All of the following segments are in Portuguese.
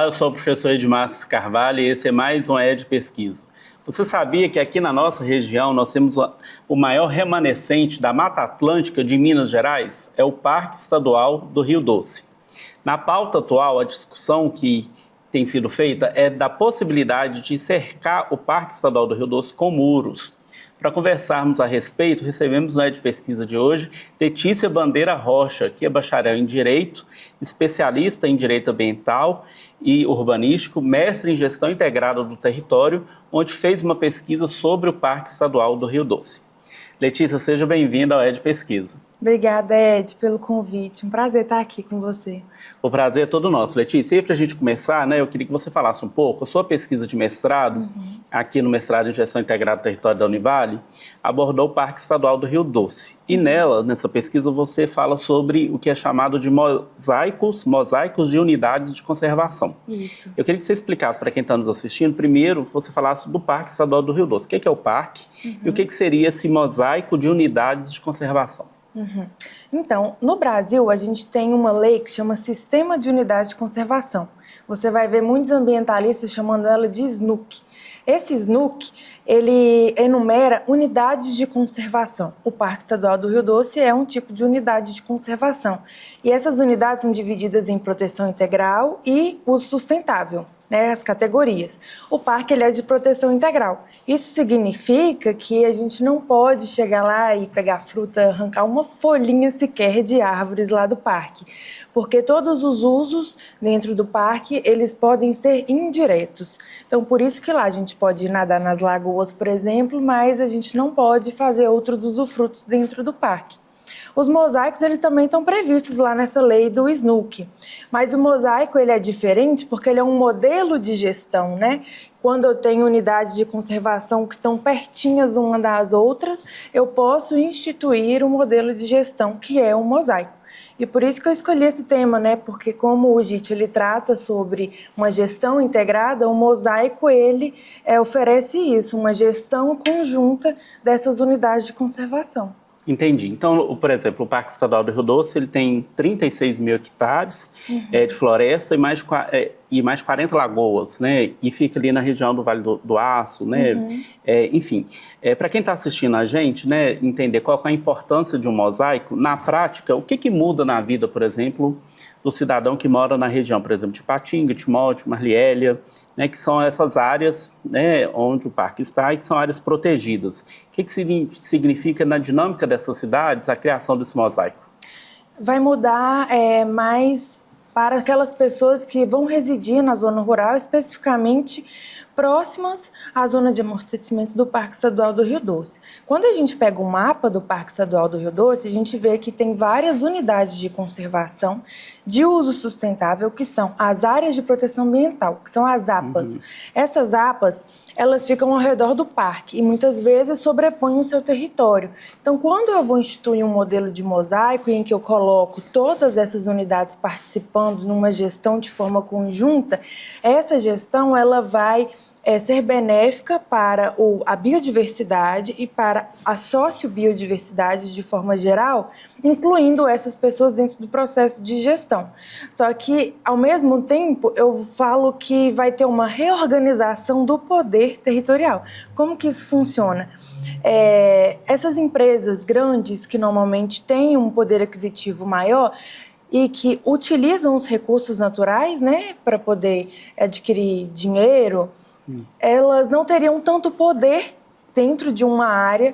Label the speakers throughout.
Speaker 1: eu sou o professor Edmárcio Carvalho e esse é mais um ED Pesquisa. Você sabia que aqui na nossa região nós temos o maior remanescente da Mata Atlântica de Minas Gerais? É o Parque Estadual do Rio Doce. Na pauta atual, a discussão que tem sido feita é da possibilidade de cercar o Parque Estadual do Rio Doce com muros. Para conversarmos a respeito, recebemos no ED Pesquisa de hoje Letícia Bandeira Rocha, que é bacharel em Direito, especialista em Direito Ambiental e Urbanístico, mestre em Gestão Integrada do Território, onde fez uma pesquisa sobre o Parque Estadual do Rio Doce. Letícia, seja bem-vinda ao ED Pesquisa.
Speaker 2: Obrigada, Ed, pelo convite. Um prazer estar aqui com você.
Speaker 1: O prazer é todo nosso, Letícia. E para a gente começar, eu queria que você falasse um pouco. A sua pesquisa de mestrado, aqui no mestrado em Gestão Integrada do Território da Univale, abordou o Parque Estadual do Rio Doce. E nessa pesquisa, você fala sobre o que é chamado de mosaicos de unidades de conservação.
Speaker 2: Isso.
Speaker 1: Eu queria que você explicasse para quem está nos assistindo, primeiro, você falasse do Parque Estadual do Rio Doce. O que é o parque e o que seria esse mosaico de unidades de conservação?
Speaker 2: Então, no Brasil, a gente tem uma lei que chama Sistema de Unidade de Conservação. Você vai ver muitos ambientalistas chamando ela de SNUC. Esse SNUC, ele enumera unidades de conservação. O Parque Estadual do Rio Doce é um tipo de unidade de conservação. E essas unidades são divididas em proteção integral e uso sustentável, as categorias. O parque ele é de proteção integral. Isso significa que a gente não pode chegar lá e pegar fruta, arrancar uma folhinha sequer de árvores lá do parque, porque todos os usos dentro do parque, eles podem ser indiretos. Então, por isso que lá a gente pode nadar nas lagoas, por exemplo, mas a gente não pode fazer outros usufrutos dentro do parque. Os mosaicos, eles também estão previstos lá nessa lei do SNUC, mas o mosaico ele é diferente porque ele é um modelo de gestão, Quando eu tenho unidades de conservação que estão pertinhas uma das outras, eu posso instituir um modelo de gestão que é um mosaico. E por isso que eu escolhi esse tema, Porque como o JIT ele trata sobre uma gestão integrada, o mosaico ele oferece isso, uma gestão conjunta dessas unidades de conservação.
Speaker 1: Entendi. Então, por exemplo, o Parque Estadual do Rio Doce ele tem 36 mil hectares de floresta e mais 40 lagoas, E fica ali na região do Vale do Aço, Enfim, para quem está assistindo a gente, entender qual é a importância de um mosaico, na prática, o que muda na vida, por exemplo, do cidadão que mora na região, por exemplo, de Patinga, Timóteo, Marliélia, que são essas áreas onde o parque está e que são áreas protegidas. O que significa na dinâmica dessas cidades a criação desse mosaico?
Speaker 2: Vai mudar mais para aquelas pessoas que vão residir na zona rural, especificamente próximas à zona de amortecimento do Parque Estadual do Rio Doce. Quando a gente pega o mapa do Parque Estadual do Rio Doce, a gente vê que tem várias unidades de conservação de uso sustentável, que são as áreas de proteção ambiental, que são as APAs. Essas APAs, elas ficam ao redor do parque e muitas vezes sobrepõem o seu território. Então, quando eu vou instituir um modelo de mosaico em que eu coloco todas essas unidades participando numa gestão de forma conjunta, essa gestão ela vai ser benéfica para a biodiversidade e para a sociobiodiversidade de forma geral, incluindo essas pessoas dentro do processo de gestão. Só que, ao mesmo tempo, eu falo que vai ter uma reorganização do poder territorial. Como que isso funciona? Essas empresas grandes, que normalmente têm um poder aquisitivo maior, e que utilizam os recursos naturais, para poder adquirir dinheiro, elas não teriam tanto poder dentro de uma área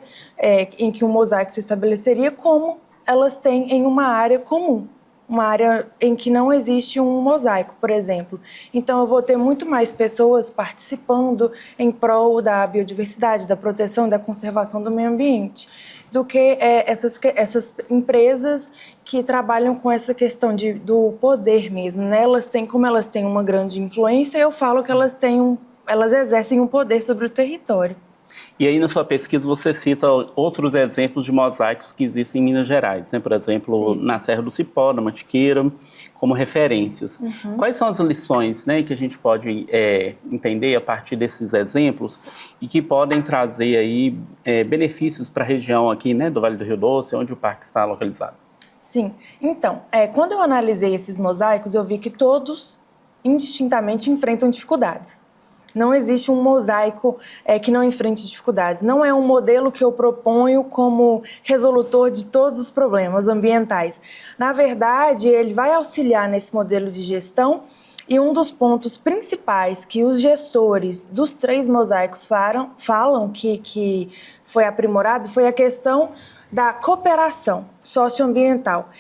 Speaker 2: em que um mosaico se estabeleceria como elas têm em uma área comum, uma área em que não existe um mosaico, por exemplo. Então, eu vou ter muito mais pessoas participando em prol da biodiversidade, da proteção, da conservação do meio ambiente, do que essas empresas que trabalham com essa questão do poder mesmo, Como elas têm uma grande influência, eu falo que elas exercem um poder sobre o território.
Speaker 1: E aí, na sua pesquisa, você cita outros exemplos de mosaicos que existem em Minas Gerais, Por exemplo, na Serra do Cipó, na Mantiqueira, como referências. Quais são as lições, que a gente pode entender a partir desses exemplos e que podem trazer aí benefícios para a região aqui, do Vale do Rio Doce, onde o parque está localizado?
Speaker 2: Sim. Então, quando eu analisei esses mosaicos, eu vi que todos indistintamente enfrentam dificuldades. Não existe um mosaico que não enfrente dificuldades. Não é um modelo que eu proponho como resolutor de todos os problemas ambientais. Na verdade, ele vai auxiliar nesse modelo de gestão, e um dos pontos principais que os gestores dos 3 mosaicos falam que foi aprimorado foi a questão da cooperação socioambiental.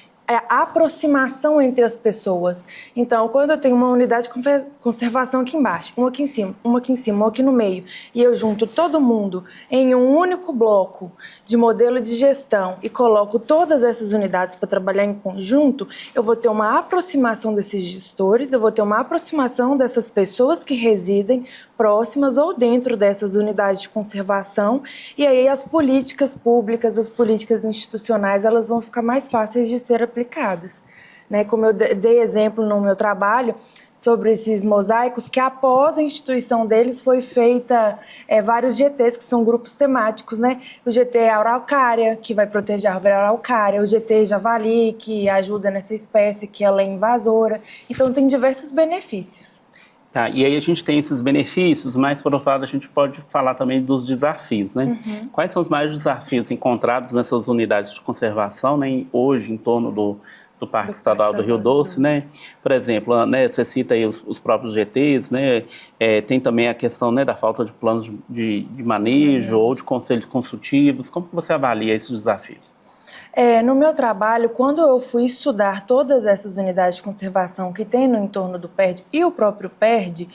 Speaker 2: A aproximação entre as pessoas. Então, quando eu tenho uma unidade de conservação aqui embaixo, uma aqui em cima, uma aqui em cima, uma aqui no meio, e eu junto todo mundo em um único bloco de modelo de gestão e coloco todas essas unidades para trabalhar em conjunto, eu vou ter uma aproximação desses gestores, eu vou ter uma aproximação dessas pessoas que residem próximas ou dentro dessas unidades de conservação, e aí as políticas públicas, as políticas institucionais, elas vão ficar mais fáceis de ser aplicadas. Né? Como eu dei exemplo no meu trabalho sobre esses mosaicos, que após a instituição deles foi feita vários GTs, que são grupos temáticos, né? O GT Araucária, que vai proteger a árvore araucária, o GT Javali, que ajuda nessa espécie, que ela é invasora. Então, tem diversos benefícios.
Speaker 1: Tá, e aí a gente tem esses benefícios, mas por outro lado a gente pode falar também dos desafios, né? Quais são os maiores desafios encontrados nessas unidades de conservação, né, hoje em torno do Parque Estadual do Rio Doce, né? Por exemplo, né, você cita aí os próprios GTs, né? Tem também a questão, né, da falta de planos de manejo ou de conselhos consultivos. Como que você avalia esses desafios?
Speaker 2: No meu trabalho, quando eu fui estudar todas essas unidades de conservação que tem no entorno do PERD e o próprio PERD,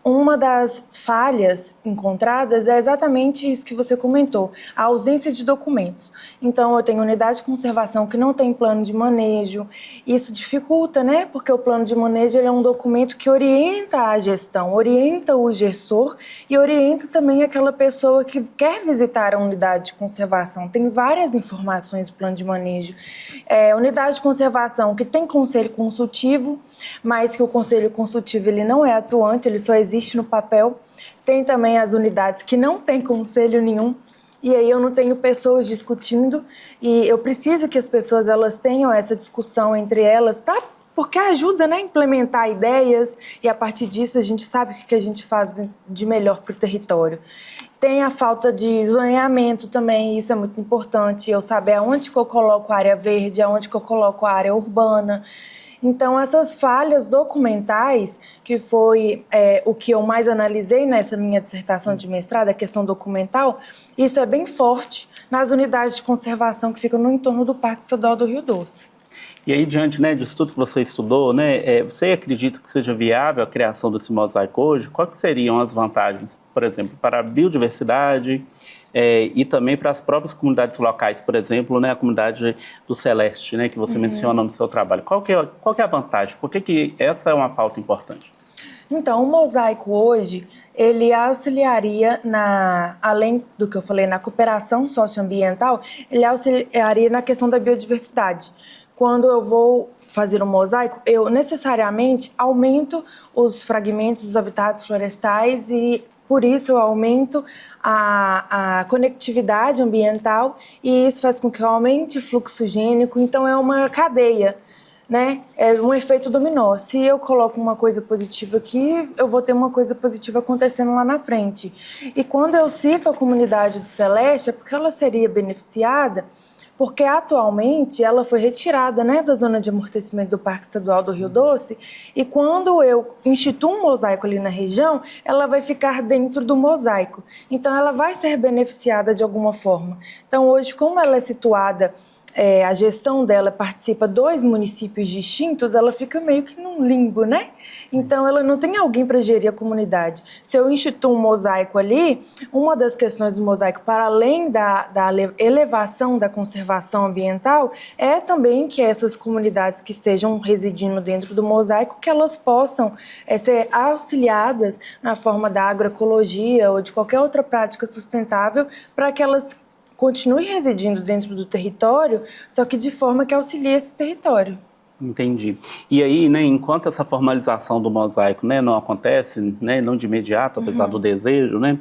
Speaker 2: uma das falhas encontradas é exatamente isso que você comentou, a ausência de documentos. Então, eu tenho unidade de conservação que não tem plano de manejo. Isso dificulta, né? Porque o plano de manejo ele é um documento que orienta a gestão, orienta o gestor e orienta também aquela pessoa que quer visitar a unidade de conservação. Tem várias informações do plano de manejo. Unidade de conservação que tem conselho consultivo, mas que o conselho consultivo ele não é atuante, ele só existe no papel. Tem também as unidades que não tem conselho nenhum, e aí eu não tenho pessoas discutindo, e eu preciso que as pessoas elas tenham essa discussão entre elas, porque ajuda, né, a implementar ideias, e a partir disso a gente sabe o que a gente faz de melhor para o território. Tem a falta de zoneamento também, isso é muito importante, eu saber aonde que eu coloco a área verde, aonde que eu coloco a área urbana. Então, essas falhas documentais, que foi o que eu mais analisei nessa minha dissertação de mestrado, a questão documental, isso é bem forte nas unidades de conservação que ficam no entorno do Parque Estadual do Rio Doce.
Speaker 1: E aí, diante, né, disso tudo que você estudou, né, você acredita que seja viável a criação desse mosaico hoje? Quais seriam as vantagens, por exemplo, para a biodiversidade, e também para as próprias comunidades locais, por exemplo, né, a comunidade do Celeste, né, que você menciona no seu trabalho. Qual que é a vantagem? Por que essa é uma pauta importante?
Speaker 2: Então, o mosaico hoje, ele auxiliaria, além do que eu falei, na cooperação socioambiental, ele auxiliaria na questão da biodiversidade. Quando eu vou fazer um mosaico, eu necessariamente aumento os fragmentos dos habitats florestais e por isso eu aumento a conectividade ambiental e isso faz com que eu aumente o fluxo gênico. Então, é uma cadeia, né? É um efeito dominó. Se eu coloco uma coisa positiva aqui, eu vou ter uma coisa positiva acontecendo lá na frente. E quando eu cito a comunidade do Celeste, é porque ela seria beneficiada porque atualmente ela foi retirada, né, da zona de amortecimento do Parque Estadual do Rio Doce, e quando eu instituo um mosaico ali na região, ela vai ficar dentro do mosaico. Então, ela vai ser beneficiada de alguma forma. Então, hoje, como ela é situada, a gestão dela participa 2 municípios distintos, ela fica meio que num limbo, né? Então, ela não tem alguém para gerir a comunidade. Se eu instituo um mosaico ali, uma das questões do mosaico, para além da elevação da conservação ambiental, é também que essas comunidades que estejam residindo dentro do mosaico, que elas possam ser auxiliadas na forma da agroecologia ou de qualquer outra prática sustentável, para que elas continue residindo dentro do território, só que de forma que auxilie esse território.
Speaker 1: Entendi. E aí, né, enquanto essa formalização do mosaico, né, não acontece, né, não de imediato, apesar do desejo, né,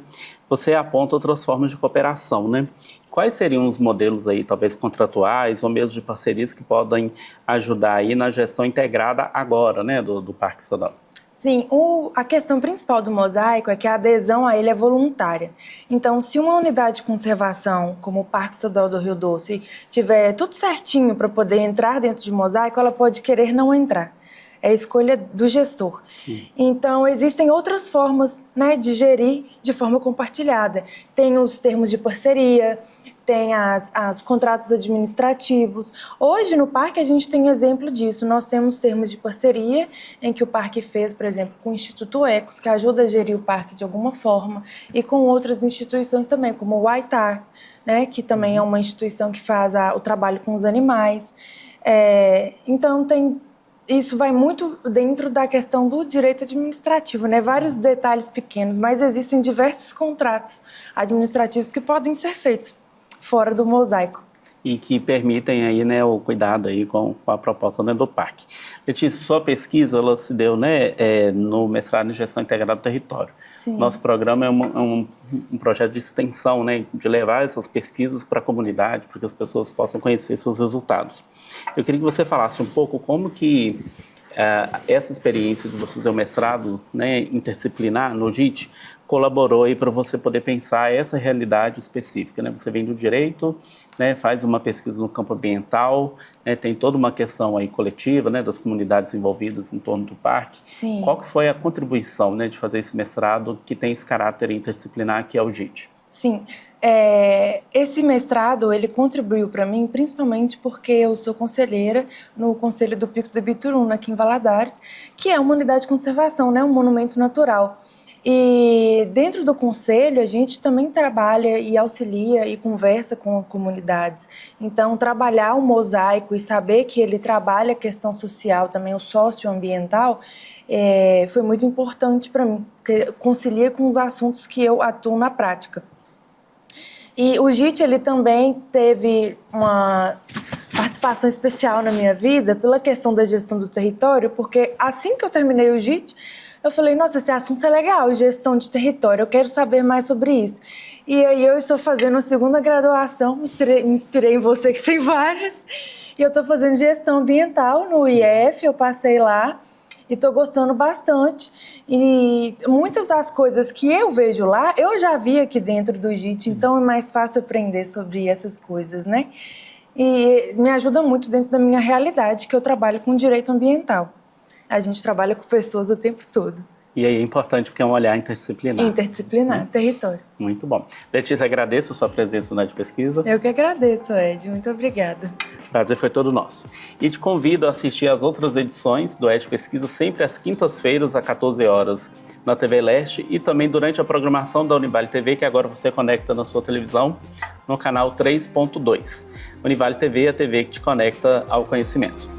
Speaker 1: você aponta outras formas de cooperação, né? Quais seriam os modelos aí, talvez contratuais ou mesmo de parcerias que podem ajudar aí na gestão integrada agora, né, do Parque Estadual?
Speaker 2: Sim, a questão principal do mosaico é que a adesão a ele é voluntária. Então, se uma unidade de conservação, como o Parque Estadual do Rio Doce, tiver tudo certinho para poder entrar dentro de mosaico, ela pode querer não entrar. É a escolha do gestor. Então, existem outras formas, né, de gerir de forma compartilhada. Tem os termos de parceria, tem os contratos administrativos. Hoje, no parque, a gente tem exemplo disso. Nós temos termos de parceria, em que o parque fez, por exemplo, com o Instituto Ecos, que ajuda a gerir o parque de alguma forma, e com outras instituições também, como o Waitar, né, que também é uma instituição que faz o trabalho com os animais. Então, isso vai muito dentro da questão do direito administrativo, né? Vários detalhes pequenos, mas existem diversos contratos administrativos que podem ser feitos fora do mosaico.
Speaker 1: E que permitem aí, né, o cuidado aí com a proposta dentro do parque. Letícia, sua pesquisa, ela se deu, né, no mestrado em Gestão Integrada do Território.
Speaker 2: Sim.
Speaker 1: Nosso programa é um projeto de extensão, né, de levar essas pesquisas para a comunidade, para que as pessoas possam conhecer seus resultados. Eu queria que você falasse um pouco como que essa experiência de você fazer o mestrado, né, interdisciplinar no JIT colaborou aí para você poder pensar essa realidade específica, né? Você vem do direito, né, faz uma pesquisa no campo ambiental, né, tem toda uma questão aí coletiva, né, das comunidades envolvidas em torno do parque.
Speaker 2: Sim.
Speaker 1: Qual que foi a contribuição, né, de fazer esse mestrado que tem esse caráter interdisciplinar que é o JIT?
Speaker 2: Sim, esse mestrado ele contribuiu para mim principalmente porque eu sou conselheira no Conselho do Pico do Ibituruna, aqui em Valadares, que é uma unidade de conservação, né, um monumento natural. E dentro do conselho a gente também trabalha e auxilia e conversa com comunidades. Então, trabalhar o mosaico e saber que ele trabalha a questão social, também o socioambiental, foi muito importante para mim, porque concilia com os assuntos que eu atuo na prática. E o JIT, ele também teve uma participação especial na minha vida pela questão da gestão do território, porque assim que eu terminei o JIT, eu falei, nossa, esse assunto é legal, gestão de território, eu quero saber mais sobre isso. E aí eu estou fazendo a segunda graduação, me inspirei em você que tem várias, e eu estou fazendo gestão ambiental no IF, eu passei lá, e estou gostando bastante. E muitas das coisas que eu vejo lá, eu já vi aqui dentro do JIT, então é mais fácil aprender sobre essas coisas, né? E me ajuda muito dentro da minha realidade, que eu trabalho com direito ambiental. A gente trabalha com pessoas o tempo todo.
Speaker 1: E aí é importante porque é um olhar interdisciplinar.
Speaker 2: Interdisciplinar, território.
Speaker 1: Muito bom. Letícia, agradeço a sua presença na de pesquisa.
Speaker 2: Eu que agradeço, Ed. Muito obrigada.
Speaker 1: O prazer foi todo nosso. E te convido a assistir às outras edições do Ed Pesquisa sempre às quintas-feiras, às 14 horas, na TV Leste e também durante a programação da Univale TV, que agora você conecta na sua televisão, no canal 3.2. Univale TV é a TV que te conecta ao conhecimento.